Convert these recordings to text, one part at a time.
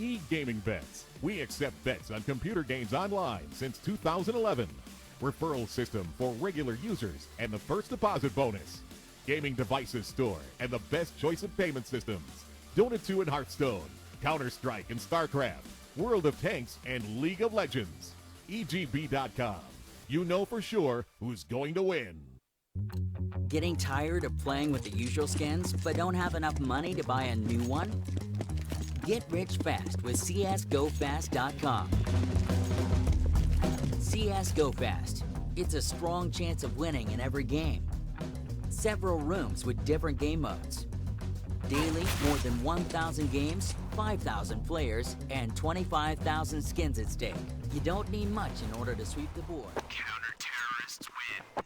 E-Gaming Bets. We accept bets on computer games online since 2011. Referral system for regular users and the first deposit bonus. Gaming devices store and the best choice of payment systems. Dota 2 and Hearthstone, Counter-Strike and StarCraft, World of Tanks and League of Legends. EGB.com. You know for sure who's going to win. Getting tired of playing with the usual skins but don't have enough money to buy a new one? Get rich fast with CSGoFast.com. CSGO Fast. It's a strong chance of winning in every game. Several rooms with different game modes. Daily, more than 1,000 games, 5,000 players, and 25,000 skins at stake. You don't need much in order to sweep the board. Counter-terrorists win.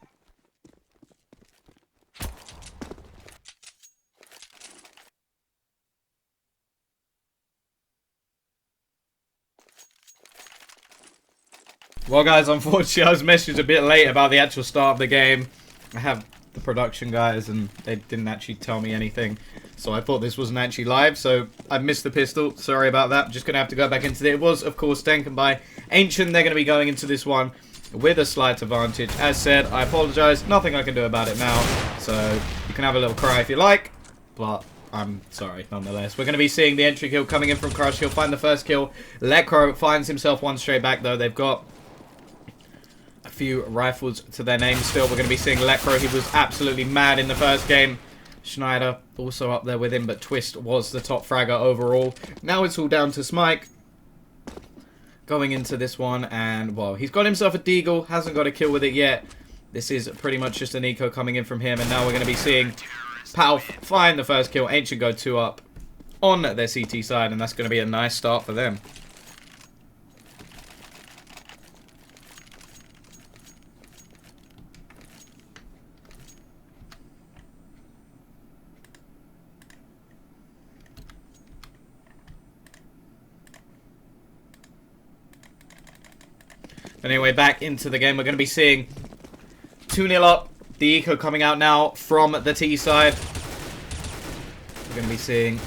Well, guys, unfortunately, I was messaged a bit late about the actual start of the game. I have the production guys, and they didn't actually tell me anything. So I thought this wasn't actually live, so I missed the pistol. Sorry about that. Just going to have to go back into it. It was, of course, taken by Ancient. They're going to be going into this one with a slight advantage. As said, I apologize. Nothing I can do about it now. So you can have a little cry if you like, but I'm sorry, nonetheless. We're going to be seeing the entry kill coming in from Crush. He'll find the first kill. Lecro finds himself one straight back, though. They've got a few rifles to their name still. We're going to be seeing Lecro. He was absolutely mad in the first game. Schneider also up there with him, but Twist was the top fragger overall. Now it's all down to Smike going into this one, and, well, he's got himself a deagle, hasn't got a kill with it yet. This is pretty much just an eco coming in from him, and now we're going to be seeing Pal find the first kill. Ancient go 2 up on their CT side, and that's going to be a nice start for them. Anyway, back into the game. We're going to be seeing 2-0 up. The eco coming out now from the T side. We're going to be seeing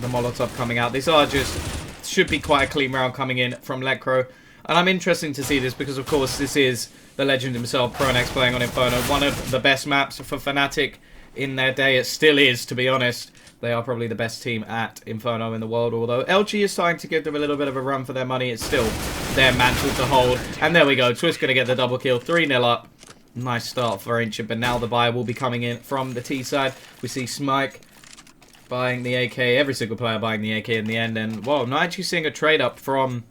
the Molotov coming out. These are just, should be quite a clean round coming in from Lecro. And I'm interested to see this because, of course, this is the legend himself, Pronex, playing on Inferno. One of the best maps for Fnatic in their day. It still is, to be honest. They are probably the best team at Inferno in the world, although LG is starting to give them a little bit of a run for their money. It's still their mantle to hold. And there we go. Twist going to get the double kill. 3-0 up. Nice start for Ancient, but now the buy will be coming in from the T side. We see Smike buying the AK. Every single player buying the AK in the end. And, well, not actually seeing a trade up from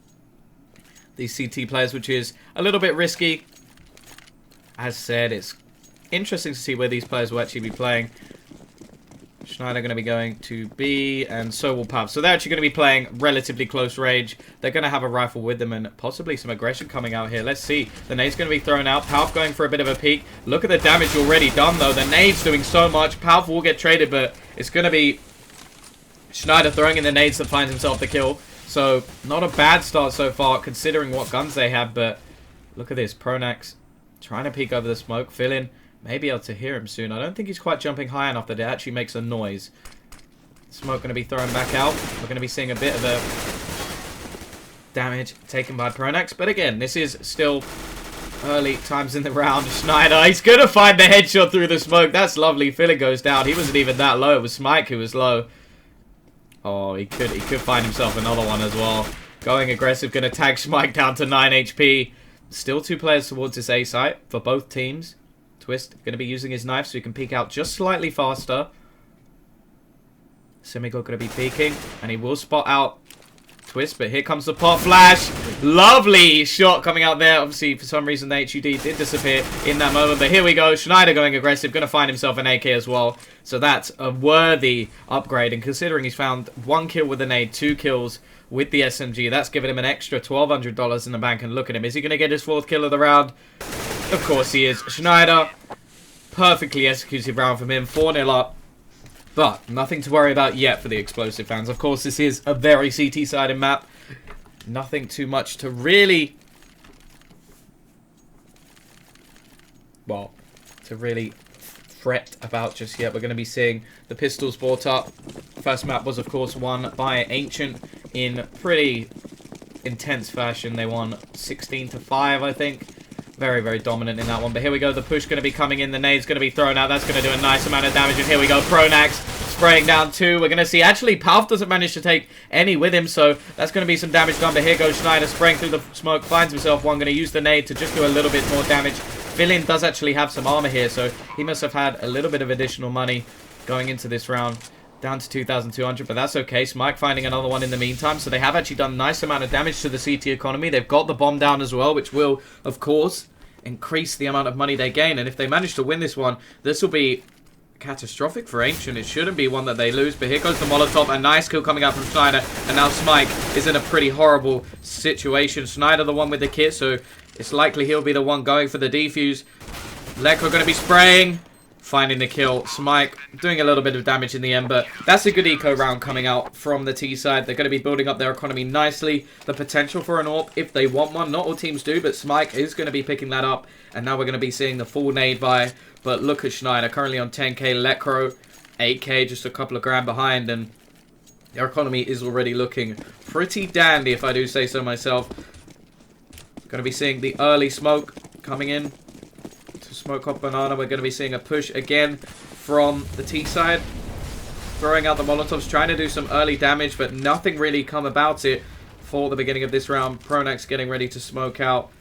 these CT players, which is a little bit risky. As said, it's interesting to see where these players will actually be playing. Schneider going to be going to B, and so will Pav. So they're actually going to be playing relatively close range. They're going to have a rifle with them and possibly some aggression coming out here. Let's see. The nade's going to be thrown out. Pav going for a bit of a peek. Look at the damage already done, though. The nade's doing so much. Pav will get traded, but it's going to be Schneider throwing in the nades that finds himself the kill. So not a bad start so far, considering what guns they have, but look at this. Pronax trying to peek over the smoke. Fill-in. May be able to hear him soon. I don't think he's quite jumping high enough that it actually makes a noise. Smoke going to be thrown back out. We're going to be seeing a bit of a damage taken by Pronax. But again, this is still early times in the round. Schneider, he's going to find the headshot through the smoke. That's lovely. Philly goes down. He wasn't even that low. It was Smike who was low. Oh, he could find himself another one as well. Going aggressive. Going to tag Smike down to 9 HP. Still 2 players towards this A site for both teams. Twist going to be using his knife so he can peek out just slightly faster. Simigo going to be peeking, and he will spot out Twist, but here comes the pot flash. Lovely shot coming out there. Obviously, for some reason, the HUD did disappear in that moment, but here we go. Schneider going aggressive, going to find himself an AK as well. So that's a worthy upgrade, and considering he's found 1 kill with a nade, 2 kills with the SMG, that's given him an extra $1,200 in the bank, and look at him. Is he going to get his 4th kill of the round? Of course he is. Schneider, perfectly executed round from him, 4-0 up. But nothing to worry about yet for the eXplosive fans. Of course, this is a very CT-sided map. Nothing too much to really... well, to really fret about just yet. We're going to be seeing the pistols brought up. First map was, of course, won by Ancient. in pretty intense fashion. They won 16-5, I think. Very, very dominant in that one. But here we go. The push going to be coming in. The nade's going to be thrown out. That's going to do a nice amount of damage. And here we go. Pronax spraying down 2. We're going to see, actually, Palf doesn't manage to take any with him. So that's going to be some damage done. But here goes Schneider spraying through the smoke. Finds himself one. Going to use the nade to just do a little bit more damage. Villain does actually have some armor here. So he must have had a little bit of additional money going into this round. Down to 2,200, but that's okay. Smike finding another one in the meantime. So they have actually done a nice amount of damage to the CT economy. They've got the bomb down as well, which will, of course, increase the amount of money they gain. And if they manage to win this one, this will be catastrophic for Ancient. It shouldn't be one that they lose. But here goes the Molotov. A nice kill coming out from Schneider. And now Smike is in a pretty horrible situation. Schneider the one with the kit, so it's likely he'll be the one going for the defuse. Lekro going to be spraying. Finding the kill. Smike doing a little bit of damage in the end, but that's a good eco round coming out from the T side. They're going to be building up their economy nicely. The potential for an AWP if they want one. Not all teams do, but Smike is going to be picking that up. And now we're going to be seeing the full nade buy. But look at Schneider currently on 10k. Lekro 8k, just a couple of grand behind. And their economy is already looking pretty dandy, if I do say so myself. Going to be seeing the early smoke coming in. Smoke up banana. We're going to be seeing a push again from the T side. Throwing out the Molotovs, trying to do some early damage, but nothing really come about it for the beginning of this round. Pronax getting ready to smoke out.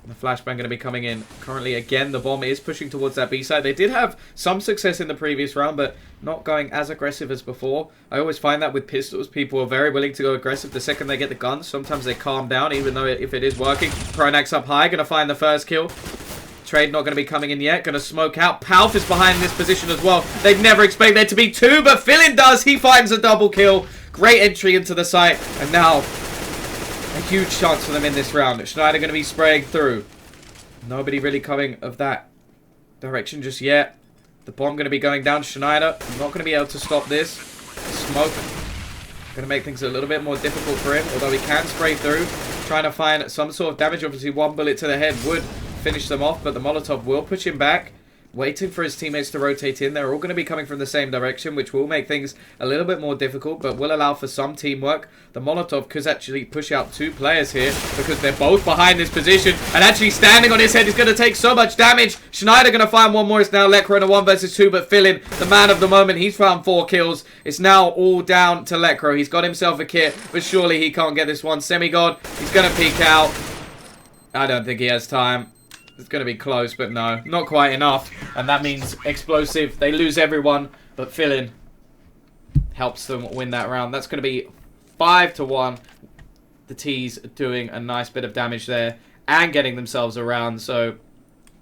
The flashbang going to be coming in. Currently, again, the bomb is pushing towards that B side. They did have some success in the previous round, but not going as aggressive as before. I always find that with pistols, people are very willing to go aggressive the second they get the guns. Sometimes they calm down, even though if it is working. Pronax up high, going to find the first kill. Trade not going to be coming in yet. Going to smoke out. Palf is behind this position as well. They'd never expect there to be 2, but Philin does. He finds a double kill. Great entry into the site. And now, a huge chance for them in this round. Schneider going to be spraying through. Nobody really coming of that direction just yet. The bomb going to be going down. Schneider not going to be able to stop this. Smoke going to make things a little bit more difficult for him. Although he can spray through. Trying to find some sort of damage. Obviously, one bullet to the head would finish them off, but the Molotov will push him back, waiting for his teammates to rotate in. They're all going to be coming from the same direction, which will make things a little bit more difficult, but will allow for some teamwork. The Molotov could actually push out 2 players here, because they're both behind this position, and actually standing on his head is going to take so much damage. Schneider going to find one more. It's now Lekro in a 1 versus 2, but Philin, the man of the moment, he's found 4 kills. It's now all down to Lekro. He's got himself a kit, but surely he can't get this one. Semigod, he's going to peek out. I don't think he has time. It's going to be close, but no, not quite enough. And that means eXplosive, they lose everyone, but Philin helps them win that round. That's going to be 5-1. The T's doing a nice bit of damage there and getting themselves around. So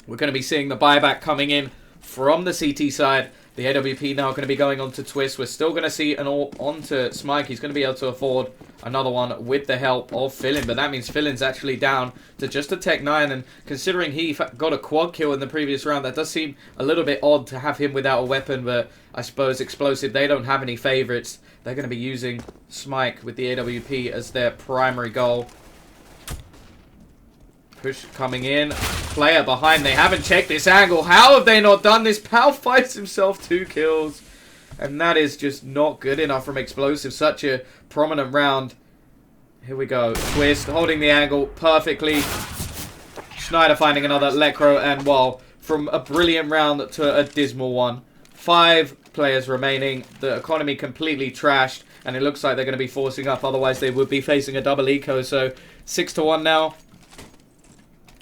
we're going to be seeing the buyback coming in from the CT side. The AWP now going to be going on to Twist. We're still going to see an all onto Smike. He's going to be able to afford another one with the help of Philin. But that means Philin's actually down to just a Tech 9. And considering he got a quad kill in the previous round, that does seem a little bit odd to have him without a weapon. But I suppose eXplosive, they don't have any favorites. They're going to be using Smike with the AWP as their primary goal. Push coming in. Player behind. They haven't checked this angle. How have they not done this? Pal fights himself 2 kills. And that is just not good enough from eXplosive. Such a prominent round. Here we go. Twist holding the angle perfectly. Schneider finding another. Lekro and well, from a brilliant round to a dismal one. 5 players remaining. The economy completely trashed. And it looks like they're going to be forcing up. Otherwise they would be facing a double eco. So 6-1 now.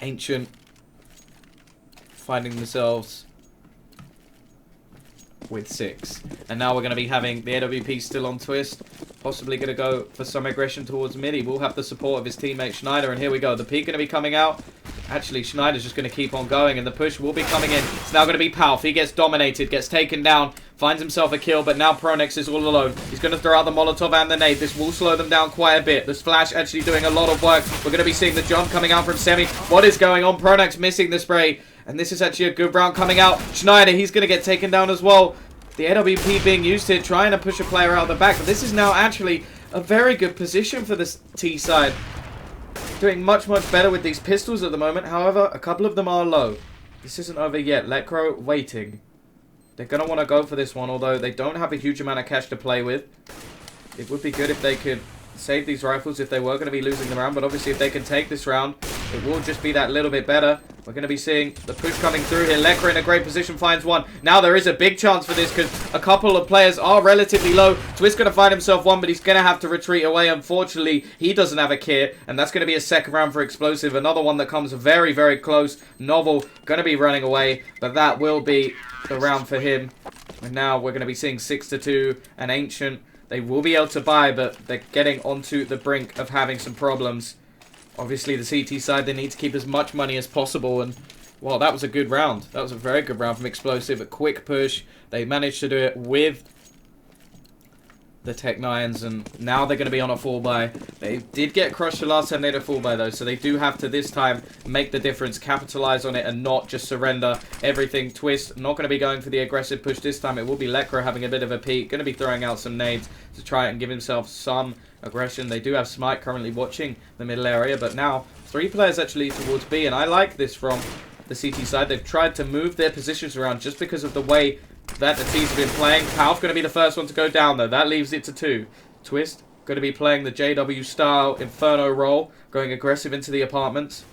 Ancient finding themselves with 6. And now we're going to be having the AWP still on Twist. Possibly going to go for some aggression towards mid. He will have the support of his teammate Schneider. And here we go. The peak going to be coming out. Actually, Schneider's just going to keep on going. And the push will be coming in. It's now going to be Palf. He gets dominated. Gets taken down. Finds himself a kill. But now Pronex is all alone. He's going to throw out the Molotov and the nade. This will slow them down quite a bit. This Flash actually doing a lot of work. We're going to be seeing the jump coming out from Semi. What is going on? Pronex missing the spray. And this is actually a good round coming out. Schneider, he's going to get taken down as well. The AWP being used here, trying to push a player out of the back. But this is now actually a very good position for this T side. Doing much, much better with these pistols at the moment. However, a couple of them are low. This isn't over yet. Lekro waiting. They're going to want to go for this one, although they don't have a huge amount of cash to play with. it would be good if they could save these rifles if they were going to be losing the round. But obviously, if they can take this round, it will just be that little bit better. We're going to be seeing the push coming through here. Lekr in a great position, finds one. Now there is a big chance for this because a couple of players are relatively low. Twist going to find himself one, but he's going to have to retreat away. Unfortunately, he doesn't have a kit, and that's going to be a second round for eXplosive. Another one that comes very, very close. Novel going to be running away, but that will be the round for him. And now we're going to be seeing 6-2 and Ancient. They will be able to buy, but they're getting onto the brink of having some problems. Obviously, the CT side, they need to keep as much money as possible. And, well, that was a good round. That was a very good round from eXplosive. A quick push. They managed to do it with the Tech-9s. And now they're going to be on a full buy. They did get crushed the last time they had a full buy, though. So they do have to, this time, make the difference. Capitalize on it and not just surrender everything. Twist, not going to be going for the aggressive push this time. It will be Lekr having a bit of a peek. Going to be throwing out some nades to try and give himself some aggression. They do have Smite currently watching the middle area, but now 3 players actually towards B, and I like this from the CT side. They've tried to move their positions around just because of the way that the teams have been playing. Palf going to be the first one to go down, though. That leaves it to 2. Twist going to be playing the JW style Inferno role, going aggressive into the apartments.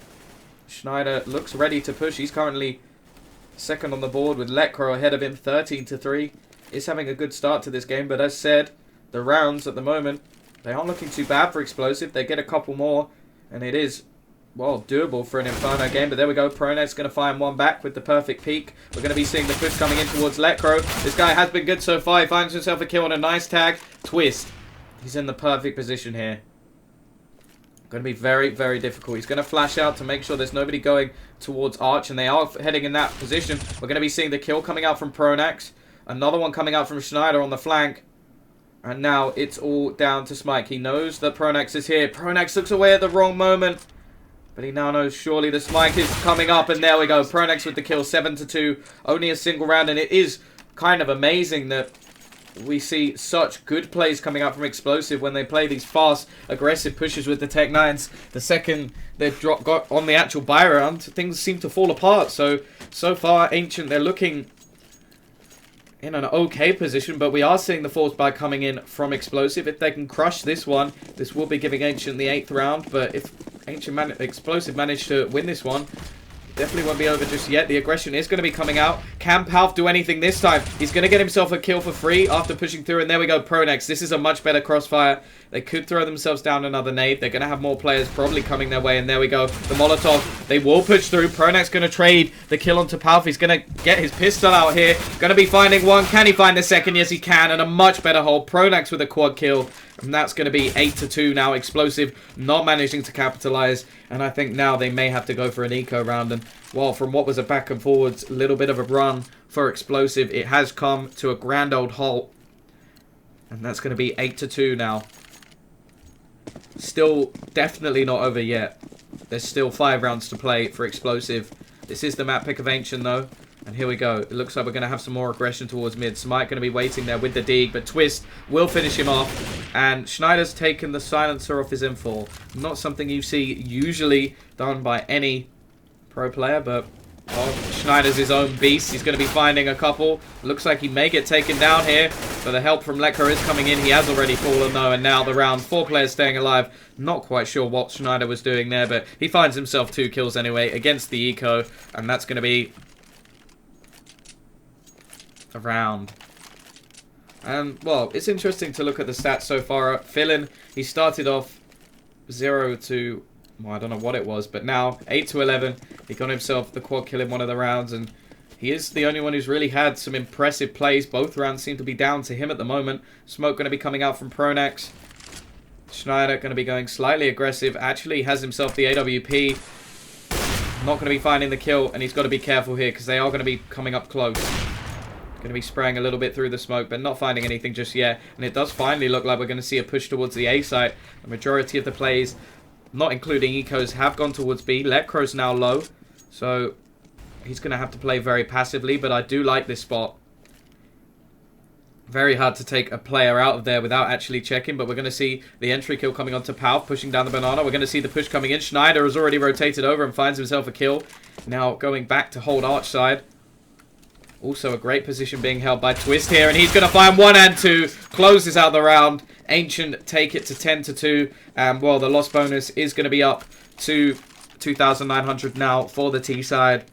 Schneider looks ready to push. He's currently second on the board with Lekr ahead of him, 13-3. Is having a good start to this game, but as said, the rounds at the moment, they aren't looking too bad for eXplosive. They get a couple more, and it is, well, doable for an Inferno game. But there we go. Pronet's going to find one back with the perfect peek. We're going to be seeing the push coming in towards Lekr. This guy has been good so far. He finds himself a kill on a nice tag. Twist. He's in the perfect position here. Going to be very, very difficult. He's going to flash out to make sure there's nobody going towards Arch, and they are heading in that position. We're going to be seeing the kill coming out from Pronax. Another one coming out from Schneider on the flank. And now it's all down to Smike. He knows that Pronax is here. Pronax looks away at the wrong moment. But he now knows surely the Smike is coming up. And there we go. Pronax with the kill. 7-2. Only a single round. And it is kind of amazing that we see such good plays coming out from eXplosive when they play these fast, aggressive pushes with the Tech-9s. The second they've got on the actual buy round, things seem to fall apart. So far, Ancient, they're looking in an okay position, but we are seeing the force buy coming in from eXplosive. If they can crush this one, this will be giving Ancient the 8th round, but if eXplosive manage to win this one, definitely won't be over just yet. The aggression is going to be coming out. Can Palf do anything this time? He's going to get himself a kill for free after pushing through, and there we go, Pronex. This is a much better crossfire. They could throw themselves down another nade. They're going to have more players probably coming their way, and there we go. The Molotov, they will push through. Pronex going to trade the kill onto Palf. He's going to get his pistol out here. Going to be finding one. Can he find the second? Yes, he can, and a much better hold. Pronex with a quad kill, and that's going to be 8-2 now. eXplosive not managing to capitalize, and I think now they may have to go for an eco round. And well, from what was a back and forwards, a little bit of a run for eXplosive, it has come to a grand old halt. And that's going to be 8-2 now. Still definitely not over yet. There's still 5 rounds to play for eXplosive. This is the map pick of Ancient though. And here we go. It looks like we're going to have some more aggression towards mid. Smite going to be waiting there with the dig, but Twist will finish him off. And Schneider's taken the silencer off his M4. Not something you see usually done by any pro player, but well, Schneider's his own beast. He's going to be finding a couple. Looks like he may get taken down here, but the help from Lekr is coming in. He has already fallen though, and now the round. 4 players staying alive. Not quite sure what Schneider was doing there, but he finds himself 2 kills anyway against the eco, and that's going to be a round. And well, it's interesting to look at the stats so far. Fillin, he started off 0 to, well, I don't know what it was, but now 8-11. He got himself the quad kill in one of the rounds, and he is the only one who's really had some impressive plays. Both rounds seem to be down to him at the moment. Smoke going to be coming out from Pronax. Schneider going to be going slightly aggressive. Actually has himself the AWP. Not going to be finding the kill, and he's got to be careful here because they are going to be coming up close. Going to be spraying a little bit through the smoke, but not finding anything just yet. And it does finally look like we're going to see a push towards the A site. The majority of the plays, not including ecos, have gone towards B. Lekr's now low, so he's going to have to play very passively, but I do like this spot. Very hard to take a player out of there without actually checking, but we're going to see the entry kill coming onto Palf, pushing down the banana. We're going to see the push coming in. Schneider has already rotated over and finds himself a kill. Now going back to hold Arch side. Also a great position being held by Twist here, and he's going to find 1 and 2. Closes out the round. Ancient take it to 10-2. And, well, the loss bonus is going to be up to 2,900 now for the T side.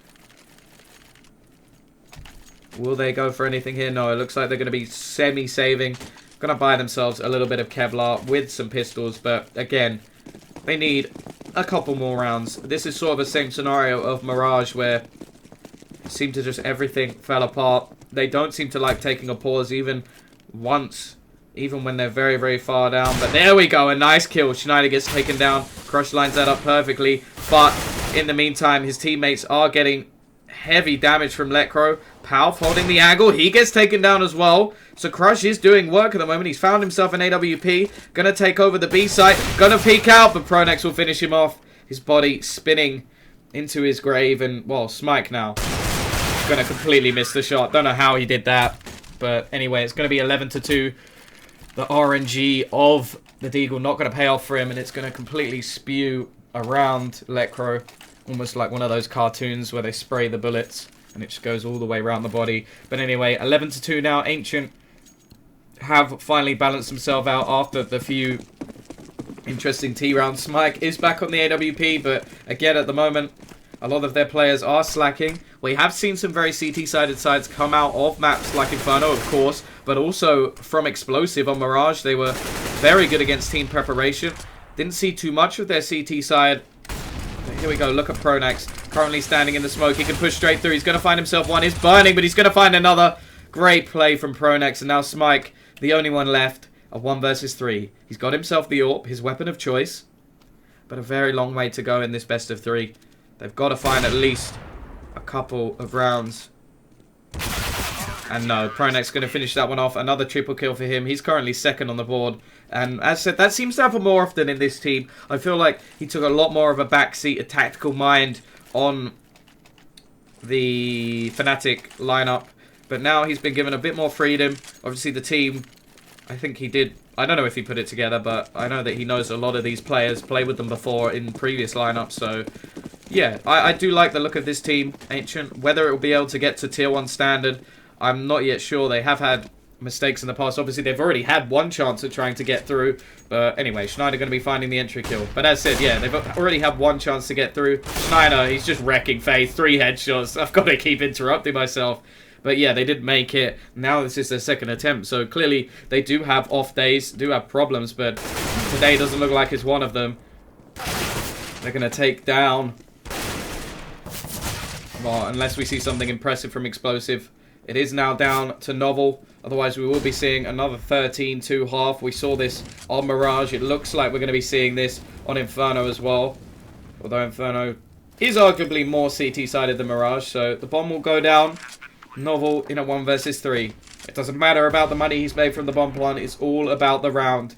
Will they go for anything here? No, it looks like they're going to be semi-saving. Going to buy themselves a little bit of Kevlar with some pistols. But, again, they need a couple more rounds. This is sort of the same scenario of Mirage where it seemed to just everything fell apart. They don't seem to like taking a pause even once, even when they're very, very far down. But there we go, a nice kill. Schneider gets taken down. Crush lines that up perfectly. But in the meantime, his teammates are getting heavy damage from Lecro. Palf holding the angle. He gets taken down as well. So Crush is doing work at the moment. He's found himself an AWP. Gonna take over the B site. Gonna peek out, but Pronex will finish him off. His body spinning into his grave. And, well, Smike now. Gonna completely miss the shot. Don't know how he did that. But anyway, it's gonna be 11-2. The RNG of the Deagle not gonna pay off for him. And it's gonna completely spew around Lecro. Almost like one of those cartoons where they spray the bullets and it just goes all the way around the body. But anyway, 11-2 now. Ancient have finally balanced themselves out after the few interesting T rounds. Smike is back on the AWP, but again, at the moment, a lot of their players are slacking. We have seen some very CT-sided sides come out of maps like Inferno, of course, but also from eXplosive on Mirage. They were very good against team preparation. Didn't see too much of their CT side. Here we go. Look at Pronex. Currently standing in the smoke. He can push straight through. He's going to find himself one. He's burning, but he's going to find another. Great play from Pronex. And now Smike, the only one left, a 1 versus 3. He's got himself the AWP, his weapon of choice. But a very long way to go in this best of 3. They've got to find at least a couple of rounds. And no, Pronex going to finish that one off. Another triple kill for him. He's currently second on the board. And as I said, that seems to happen more often in this team. I feel like he took a lot more of a backseat, a tactical mind on the Fnatic lineup. But now he's been given a bit more freedom. Obviously the team, I think he did, I don't know if he put it together, but I know that he knows a lot of these players, played with them before in previous lineups. So yeah, I do like the look of this team, Ancient. Whether it will be able to get to tier 1 standard, I'm not yet sure. They have had mistakes in the past. Obviously, they've already had one chance at trying to get through. But anyway, Schneider going to be finding the entry kill. But as said, yeah, they've already had one chance to get through. Schneider, he's just wrecking FaZe. 3 headshots. I've got to keep interrupting myself. But yeah, they did make it. Now this is their second attempt. So clearly, they do have off days, do have problems. But today doesn't look like it's one of them. They're going to take down. Well, unless we see something impressive from eXplosive. It is now down to Novel. Otherwise, we will be seeing another 13-2 half. We saw this on Mirage. It looks like we're going to be seeing this on Inferno as well. Although Inferno is arguably more CT-sided than Mirage. So the bomb will go down. Novel in a 1 versus 3. It doesn't matter about the money he's made from the bomb plant. It's all about the round.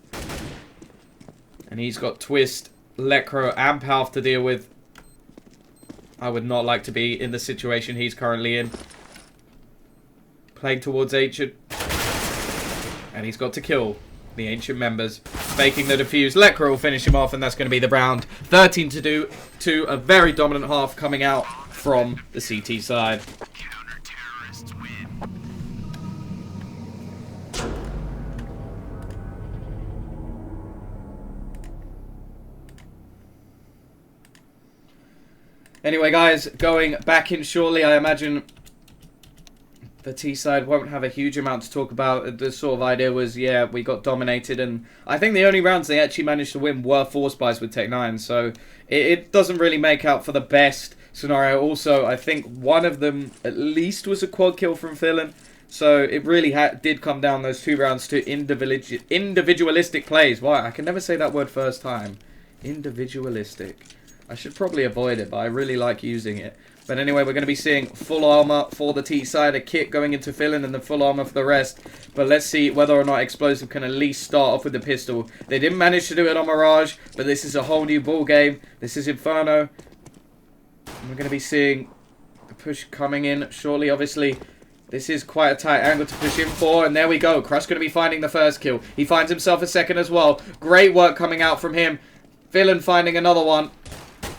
And he's got Twist, Lecro, and Palf to deal with. I would not like to be in the situation he's currently in. Playing towards Ancient. And he's got to kill the Ancient members. Faking the defuse. Lecro will finish him off, and that's going to be the round. 13-2 to a very dominant half coming out from the CT side. Counter-terrorists win. Anyway, guys, going back in shortly, I imagine the T side won't have a huge amount to talk about. The sort of idea was, yeah, we got dominated, and I think the only rounds they actually managed to win were Force Buys with Tech9, so it doesn't really make out for the best scenario. Also, I think one of them at least was a quad kill from Philin, so it really did come down those 2 rounds to individualistic plays. Why? I can never say that word first time. Individualistic. I should probably avoid it, but I really like using it. But anyway, we're going to be seeing full armor for the T side, a kit going into Philin, and the full armor for the rest. But let's see whether or not eXplosive can at least start off with the pistol. They didn't manage to do it on Mirage, but this is a whole new ball game. This is Inferno. And we're going to be seeing the push coming in shortly. Obviously, this is quite a tight angle to push in for, and there we go. Crush going to be finding the first kill. He finds himself a second as well. Great work coming out from him. Philin finding another one.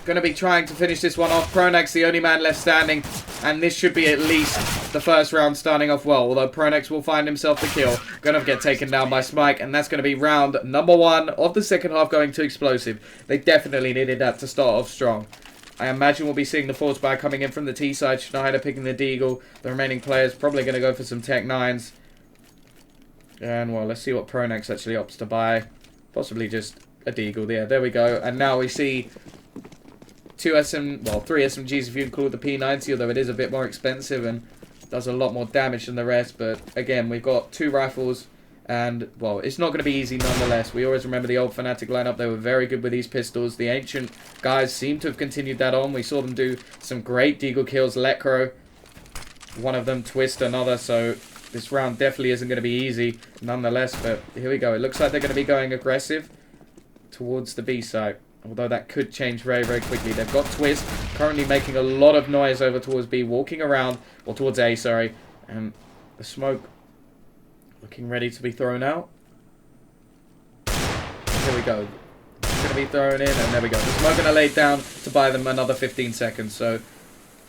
going to be trying to finish this one off. Pronax, the only man left standing. And this should be at least the first round starting off well. Although Pronax will find himself the kill. Going to get taken down by Smike. And that's going to be round number 1 of the second half going to eXplosive. They definitely needed that to start off strong. I imagine we'll be seeing the force buy coming in from the T side. Schneider picking the Deagle. The remaining players probably going to go for some Tech 9s. And, well, let's see what Pronax actually opts to buy. Possibly just a Deagle. Yeah, there we go. And now we see 3 SMGs if you include the P90, although it is a bit more expensive and does a lot more damage than the rest. But, again, we've got 2 rifles. And, well, it's not going to be easy nonetheless. We always remember the old Fnatic lineup. They were very good with these pistols. The Ancient guys seem to have continued that on. We saw them do some great Deagle kills. Lecro, one of them, Twist another. So this round definitely isn't going to be easy nonetheless. But here we go. It looks like they're going to be going aggressive towards the B side. Although that could change very, very quickly. They've got Twist currently making a lot of noise over towards B. Walking around, or towards A, sorry. And the smoke looking ready to be thrown out. Here we go. It's going to be thrown in, and there we go. The smoke going to lay down to buy them another 15 seconds. So,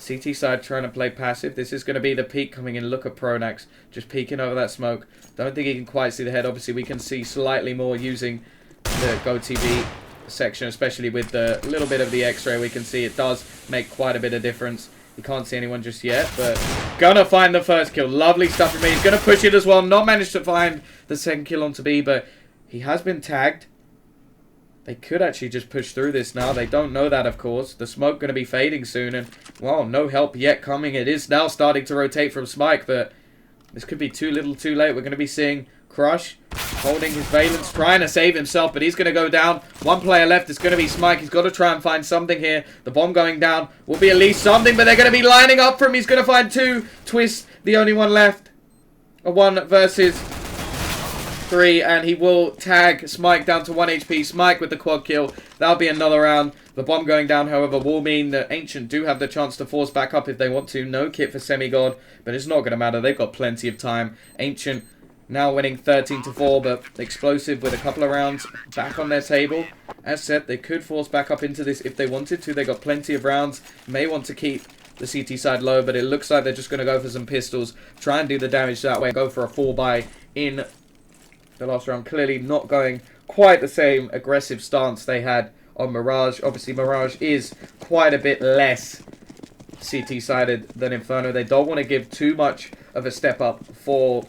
CT side trying to play passive. This is going to be the peek coming in. Look at Pronax just peeking over that smoke. Don't think he can quite see the head. Obviously, we can see slightly more using the GoTV section, especially with the little bit of the X-ray. We can see it does make quite a bit of difference. You can't see anyone just yet, but gonna find the first kill. Lovely stuff from me. He's gonna push it as well. Not managed to find the second kill onto B, but he has been tagged. They could actually just push through this now. They don't know that, of course. The smoke gonna be fading soon, and, well, no help yet coming. It is now starting to rotate from Smike, but this could be too little too late. We're gonna be seeing Crush holding his valence, trying to save himself, but he's going to go down. 1 player left. It's going to be Smike. He's got to try and find something here. The bomb going down will be at least something, but they're going to be lining up for him. He's going to find 2. Twist, the only one left. A 1 versus 3, and he will tag Smike down to 1 HP. Smike with the quad kill. That'll be another round. The bomb going down, however, will mean that Ancient do have the chance to force back up if they want to. No kit for Semigod, but it's not going to matter. They've got plenty of time. Ancient now winning 13-4, but eXplosive with a couple of rounds back on their table. As said, they could force back up into this if they wanted to. They got plenty of rounds. May want to keep the CT side low, but it looks like they're just going to go for some pistols. Try and do the damage that way. Go for a 4-buy in the last round. Clearly not going quite the same aggressive stance they had on Mirage. Obviously, Mirage is quite a bit less CT-sided than Inferno. They don't want to give too much of a step up for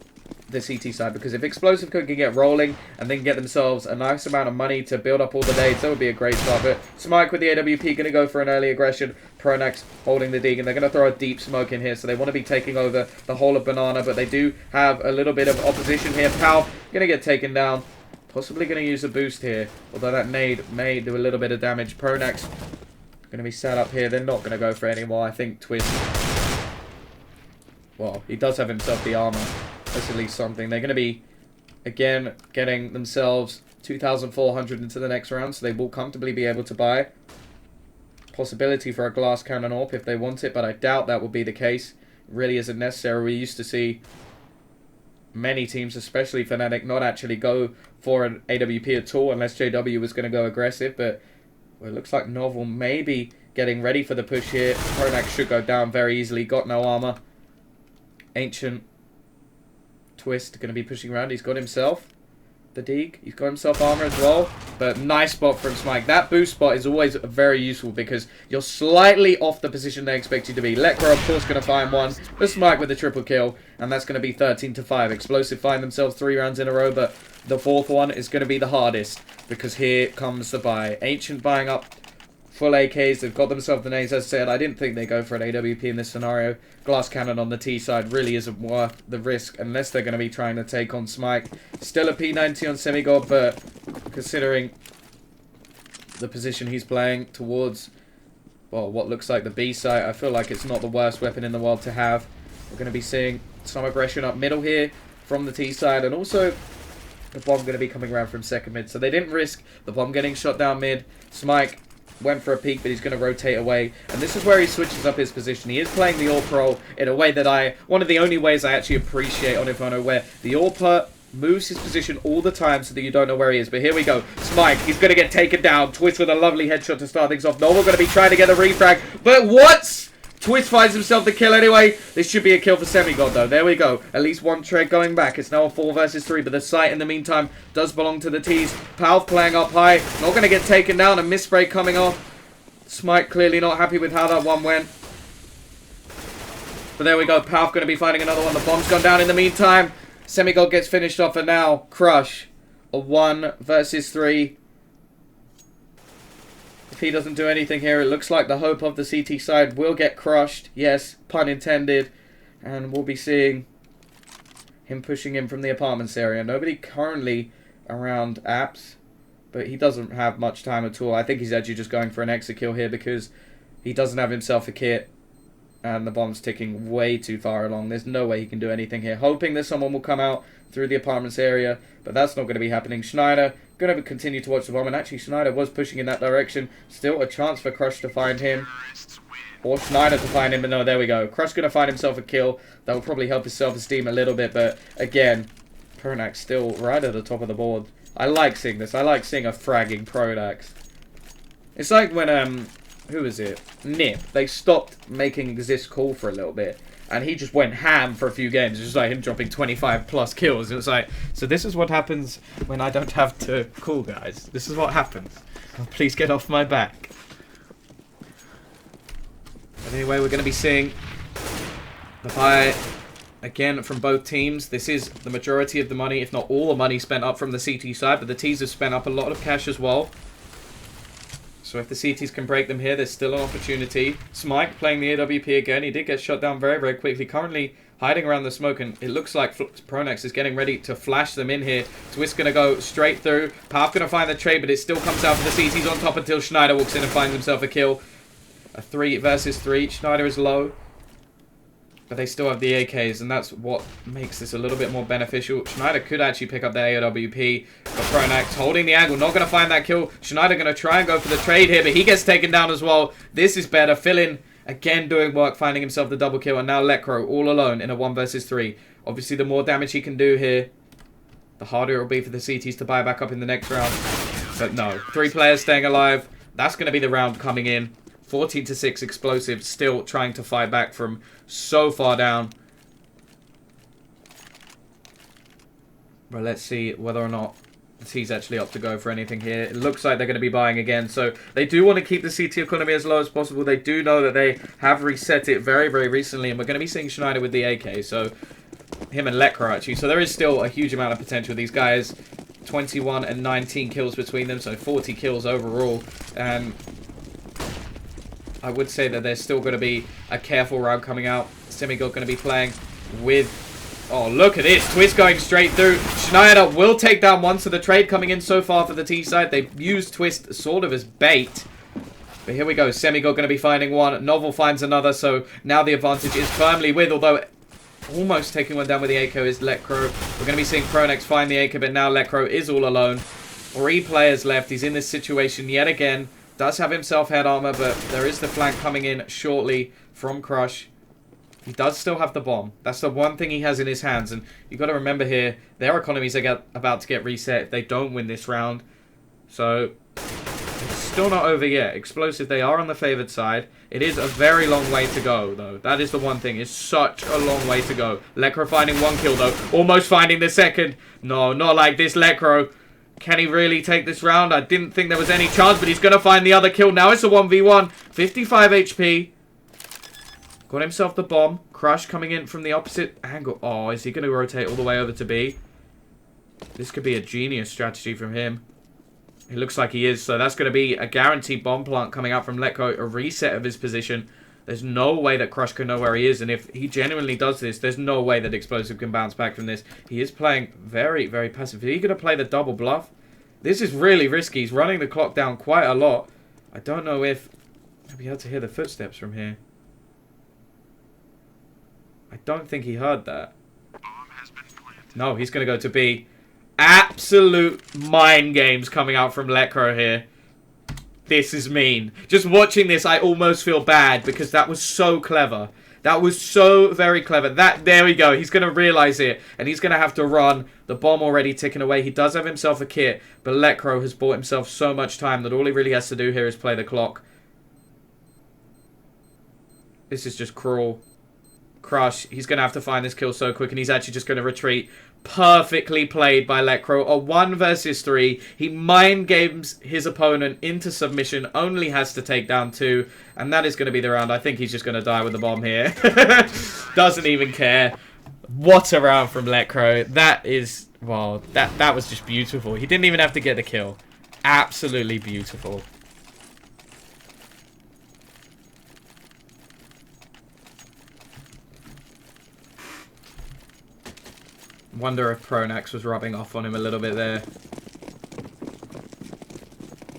the CT side, because if eXplosive can get rolling and then get themselves a nice amount of money to build up all the nades, that would be a great start. But Smike with the AWP going to go for an early aggression. Pronax holding the dig, and they're going to throw a deep smoke in here, so they want to be taking over the whole of Banana, but they do have a little bit of opposition here. Pal going to get taken down, possibly going to use a boost here, although that nade may do a little bit of damage. Pronax going to be sat up here. They're not going to go for it anymore. I think Twist, well, he does have himself the armor. That's at least something. They're going to be, again, getting themselves 2,400 into the next round, so they will comfortably be able to buy. Possibility for a glass cannon AWP if they want it, but I doubt that will be the case. It really isn't necessary. We used to see many teams, especially Fnatic, not actually go for an AWP at all unless JW was going to go aggressive, but well, it looks like Novel may be getting ready for the push here. Pronax should go down very easily. Got no armor. Ancient Twist going to be pushing around. He's got himself the dig. He's got himself armor as well. But nice spot from Smike. That boost spot is always very useful because you're slightly off the position they expect you to be. Lecro, of course, going to find 1. But Smike with the triple kill. And that's going to be 13-5. eXplosive find themselves 3 rounds in a row. But the 4th one is going to be the hardest, because here comes the buy. Ancient buying up full AKs. They've got themselves the nades. As I said, I didn't think they'd go for an AWP in this scenario. Glass cannon on the T side really isn't worth the risk unless they're going to be trying to take on Smike. Still a P90 on Semigod, but considering the position he's playing towards, well, what looks like the B side, I feel like it's not the worst weapon in the world to have. We're going to be seeing some aggression up middle here from the T side, and also the bomb going to be coming around from second mid. So they didn't risk the bomb getting shot down mid. Smike went for a peek, but he's going to rotate away. And this is where he switches up his position. He is playing the All-Pro in a way that one of the only ways I actually appreciate on Inferno, where the All-Pro moves his position all the time so that you don't know where he is. But here we go. Smike, he's going to get taken down. Twist with a lovely headshot to start things off. Novel going to be trying to get a refrag. But what? Twist finds himself the kill anyway. This should be a kill for Semigod, though. There we go. At least one trade going back. It's now a 4 versus 3, but the site in the meantime does belong to the T's. Palf playing up high. Not going to get taken down. A misspray coming off. Smike clearly not happy with how that one went. But there we go. Palf going to be finding another one. The bomb's gone down in the meantime. Semigod gets finished off, and now Crush. A 1 versus 3. If he doesn't do anything here, it looks like the hope of the CT side will get crushed. Yes, pun intended. And we'll be seeing him pushing in from the apartments area. Nobody currently around apps, but he doesn't have much time at all. I think he's actually just going for an exit kill here because he doesn't have himself a kit. And the bomb's ticking way too far along. There's no way he can do anything here. Hoping that someone will come out through the apartments area, but that's not going to be happening. Schneider going to continue to watch the bomb, and actually Schneider was pushing in that direction. Still a chance for Crush to find him, or Schneider to find him, but no, there we go. Crush going to find himself a kill. That will probably help his self-esteem a little bit, but again, Pronax still right at the top of the board. I like seeing this. I like seeing a fragging Pronax. It's like when, who is it? Nip. They stopped making Exist call for a little bit. And he just went ham for a few games. It was like him dropping 25 plus kills. It was like, so this is what happens when I don't have to call, guys. This is what happens. Oh, please get off my back. But anyway, we're going to be seeing the buy again from both teams. This is the majority of the money, if not all the money spent up from the CT side. But the T's have spent up a lot of cash as well. So if the CTs can break them here, there's still an opportunity. Smike playing the AWP again. He did get shot down very, very quickly. Currently hiding around the smoke, and it looks like Pronax is getting ready to flash them in here. Twist going to go straight through. Palf going to find the trade, but it still comes out for the CTs on top until Schneider walks in and finds himself a kill. A 3 versus 3. Schneider is low, but they still have the AKs, and that's what makes this a little bit more beneficial. Schneider could actually pick up the AWP, but Pronax holding the angle, not going to find that kill. Schneider going to try and go for the trade here, but he gets taken down as well. This is better. Fillin again doing work, finding himself the double kill, and now Lecro all alone in a 1 versus 3. Obviously, the more damage he can do here, the harder it will be for the CTs to buy back up in the next round. But no, 3 players staying alive. That's going to be the round coming in. 14-6 eXplosive, still trying to fight back from so far down. But let's see whether or not the T's actually up to go for anything here. It looks like they're going to be buying again. So they do want to keep the CT economy as low as possible. They do know that they have reset it very, very recently. And we're going to be seeing Schneider with the AK. So him and Lecro actually. So there is still a huge amount of potential. These guys, 21 and 19 kills between them. So 40 kills overall. And I would say that there's still going to be a careful round coming out. Semigod going to be playing with... Oh, look at this. Twist going straight through. Schneider will take down one. So the trade coming in so far for the T side. They've used Twist sort of as bait. But here we go. Semigod going to be finding one. Novel finds another. So now the advantage is firmly with. Although almost taking one down with the Echo is Lecro. We're going to be seeing Pronax find the Echo. But now Lecro is all alone. 3 players left. He's in this situation yet again. Does have himself head armor, but there is the flank coming in shortly from Crush. He does still have the bomb. That's the one thing he has in his hands. And you've got to remember here, their economies are about to get reset if they don't win this round. So, it's still not over yet. eXplosive, they are on the favored side. It is a very long way to go, though. That is the one thing. It's such a long way to go. Lecro finding 1 kill, though. Almost finding the second. No, not like this, Lecro. Can he really take this round? I didn't think there was any chance, but he's going to find the other kill. Now it's a 1v1. 55 HP. Got himself the bomb. Crush coming in from the opposite angle. Oh, is he going to rotate all the way over to B? This could be a genius strategy from him. It looks like he is. So that's going to be a guaranteed bomb plant coming out from Letko. A reset of his position. There's no way that Crush can know where he is. And if he genuinely does this, there's no way that eXplosive can bounce back from this. He is playing very, very passive. Is he going to play the double bluff? This is really risky. He's running the clock down quite a lot. I don't know if he'll be able to hear the footsteps from here. I don't think he heard that. No, he's going to go to B. Absolute mind games coming out from Lecro here. This is mean. Just watching this, I almost feel bad because that was so clever. That was so very clever. There we go. He's going to realize it. And he's going to have to run. The bomb already ticking away. He does have himself a kit. But Lecro has bought himself so much time that all he really has to do here is play the clock. This is just cruel. Crush. He's going to have to find this kill so quick. And he's actually just going to retreat. Perfectly played by Lecro. A 1 versus 3. He mind games his opponent into submission. Only has to take down 2. And that is going to be the round. I think he's just going to die with the bomb here. Doesn't even care. What a round from Lecro. That is... Well, that was just beautiful. He didn't even have to get the kill. Absolutely beautiful. Wonder if Pronax was rubbing off on him a little bit there.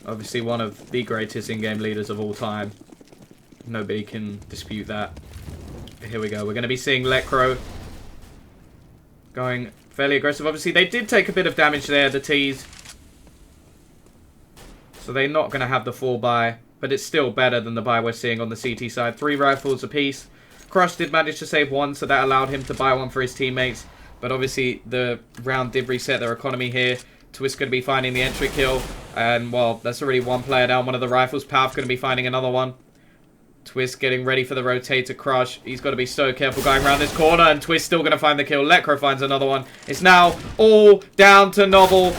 Obviously one of the greatest in-game leaders of all time. Nobody can dispute that. Here we go. We're going to be seeing Lecro going fairly aggressive. Obviously they did take a bit of damage there, the T's. So they're not going to have the full buy. But it's still better than the buy we're seeing on the CT side. 3 rifles apiece. Crush did manage to save 1, so that allowed him to buy 1 for his teammates. But obviously, the round did reset their economy here. Twist going to be finding the entry kill. And, well, that's already 1 player down. One of the rifles. Path going to be finding another one. Twist getting ready for the rotator crush. He's got to be so careful going around this corner. And Twist still going to find the kill. Lecro finds another one. It's now all down to Novel.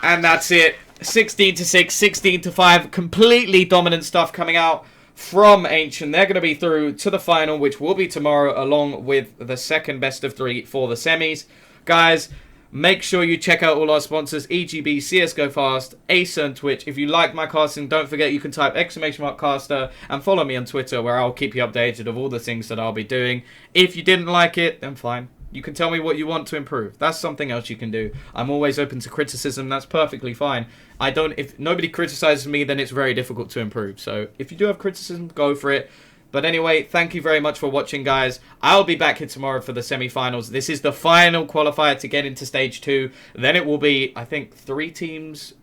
And that's it. 16 to 6, 16 to 5. Completely dominant stuff coming out from Ancient. They're going to be through to the final, which will be tomorrow, along with the second best of 3 for the semis. Guys, make sure you check out all our sponsors, EGB, CSGO Fast, Acer, and Twitch. If you like my casting, don't forget you can type !caster and follow me on Twitter, where I'll keep you updated of all the things that I'll be doing. If you didn't like it, then fine. You can tell me what you want to improve. That's something else you can do. I'm always open to criticism. That's perfectly fine. If nobody criticizes me, then it's very difficult to improve. So if you do have criticism, go for it. But anyway, thank you very much for watching, guys. I'll be back here tomorrow for the semi-finals. This is the final qualifier to get into stage 2. Then it will be, I think, 3 teams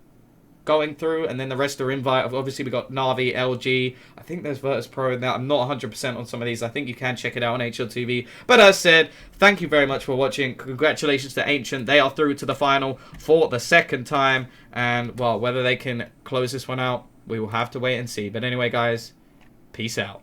going through, and then the rest are invite. Obviously, we got Navi, LG. I think there's Virtus Pro in there. I'm not 100% on some of these. I think you can check it out on HLTV. But as said, thank you very much for watching. Congratulations to Ancient. They are through to the final for the 2nd time. And, well, whether they can close this one out, we will have to wait and see. But anyway, guys, peace out.